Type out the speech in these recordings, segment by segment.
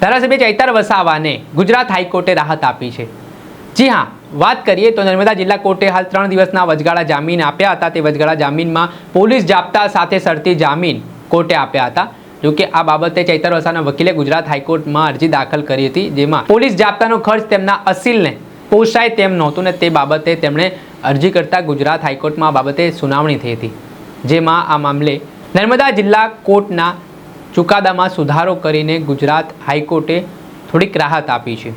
ધારાસભ્ય ચૈતર વસાવાને ગુજરાત હાઈકોર્ટે રાહત આપી છે। જી હા, વાત કરીએ તો નર્મદા જિલ્લા કોર્ટે હાલ 3 દિવસના વચગાળા જામીન આપ્યા હતા। તે વચગાળા જામીનમાં પોલીસ જાપ્તા સાથે શરતી જામીન કોર્ટે આપ્યા હતા। જોકે આ બાબતે ચૈતર વસાવાના વકીલે ગુજરાત હાઈકોર્ટમાં અરજી દાખલ કરી હતી, જેમાં પોલીસ જાપ્તાનો ખર્ચ તેમના અસીલને પોષાય તેમ નહોતું ને તે બાબતે તેમણે અરજી કરતા ગુજરાત હાઈકોર્ટમાં આ બાબતે સુનાવણી થઈ હતી, જેમાં આ મામલે નર્મદા જિલ્લા કોર્ટના ચુકાદામાં સુધારો કરીને ગુજરાત હાઈકોર્ટે થોડીક રાહત આપી છે।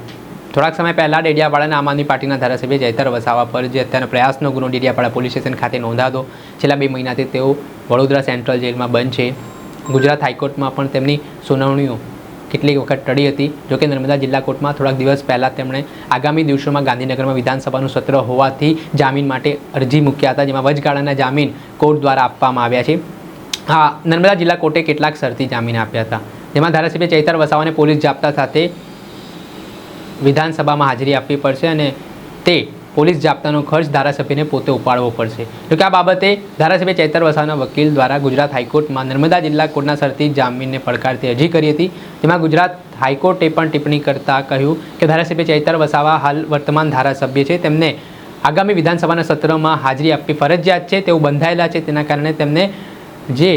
થોડાક સમય પહેલાં ડેડિયાપાડાના આમ આદમી પાર્ટીના ધારાસભ્ય ચૈતર વસાવા પર જે અત્યારનો પ્રયાસનો ગુનો ડેડિયાપાડા પોલીસ સ્ટેશન ખાતે નોંધાતો છેલ્લા 2 મહિનાથી તેઓ વડોદરા સેન્ટ્રલ જેલમાં બંધ છે। ગુજરાત હાઈકોર્ટમાં પણ તેમની સુનાવણીઓ કેટલીક વખત ટળી હતી। જોકે નર્મદા જિલ્લા કોર્ટમાં થોડાક દિવસ પહેલાં તેમણે આગામી દિવસોમાં ગાંધીનગરમાં વિધાનસભાનું સત્ર હોવાથી જામીન માટે અરજી મૂક્યા હતા, જેમાં વચગાળાના જામીન કોર્ટ દ્વારા આપવામાં આવ્યા છે। હા, નર્મદા જિલ્લા કોર્ટે કેટલાક શરતી જામીન આપ્યા હતા, જેમાં ધારાસભ્ય ચૈતર વસાવાને પોલીસ જાપ્તા સાથે વિધાનસભામાં હાજરી આપવી પડશે અને તે પોલીસ જાપ્તાનો ખર્ચ ધારાસભ્યને પોતે ઉપાડવો પડશે। જોકે આ બાબતે ધારાસભ્ય ચૈતર વસાવાના વકીલ દ્વારા ગુજરાત હાઈકોર્ટમાં નર્મદા જિલ્લા કોર્ટના શરતી જામીનને પડકારતી અરજી કરી હતી, જેમાં ગુજરાત હાઈકોર્ટે પણ ટિપ્પણી કરતાં કહ્યું કે ધારાસભ્ય ચૈતર વસાવા હાલ વર્તમાન ધારાસભ્ય છે, તેમને આગામી વિધાનસભાના સત્રમાં હાજરી આપવી ફરજિયાત છે, તેઓ બંધાયેલા છે, તેના કારણે તેમને જે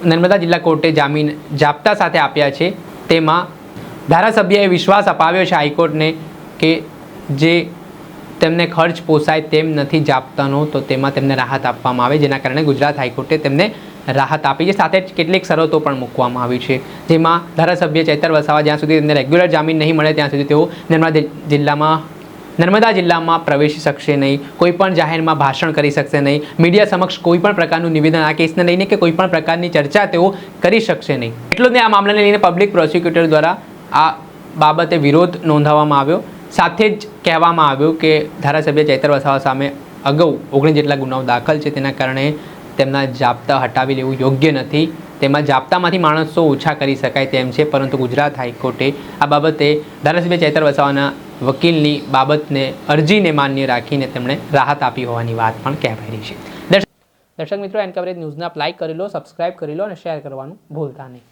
નર્મદા જિલ્લા કોર્ટે જામીન જાપ્તા સાથે આપ્યા છે તેમાં ધારાસભ્યએ વિશ્વાસ અપાવ્યો છે હાઈકોર્ટને કે જે તેમને ખર્ચ પોસાય તેમ નથી જાપ્તાનો, તો તેમાં તેમને રાહત આપવામાં આવે, જેના કારણે ગુજરાત હાઈકોર્ટે તેમને રાહત આપી છે। સાથે જ કેટલીક શરતો પણ મૂકવામાં આવી છે, જેમાં ધારાસભ્ય ચૈતર વસાવા જ્યાં સુધી તેમને રેગ્યુલર જામીન નહીં મળે ત્યાં સુધી તેઓ નર્મદા જિલ્લામાં પ્રવેશી શકશે નહીં, કોઈ પણ જાહેરમાં ભાષણ કરી શકશે નહીં, મીડિયા સમક્ષ કોઈ પણ પ્રકારનું નિવેદન આ કેસને લઈને કે કોઈ પણ પ્રકારની ચર્ચા તેઓ કરી શકશે નહીં। એટલું જ આ મામલાને લઈને પબ્લિક પ્રોસિક્યુટર દ્વારા આ બાબતે વિરોધ નોંધાવવામાં આવ્યો। સાથે જ કહેવામાં આવ્યું કે ધારાસભ્ય ચૈતર વસાવા સામે અગાઉ 19 જેટલા ગુનાઓ દાખલ છે, તેના કારણે તેમના જાપ્તા હટાવી લેવું યોગ્ય નથી, તેમાં જાપ્તામાંથી માણસો ઓછા કરી શકાય તેમ છે, પરંતુ ગુજરાત હાઈકોર્ટે આ બાબતે ધારાસભ્ય ચૈતર વસાવાના વકીલની બાબતને અરજીને માન્ય રાખીને તેમણે રાહત આપી હોવાની વાત પણ કહેવાઈ રહી છે। દર્શક મિત્રો, એન કવરેજ ન્યૂઝને આપ લાઈક કરી લો, સબસ્ક્રાઇબ કરી લો અને શેર કરવાનું ભૂલતા નહીં।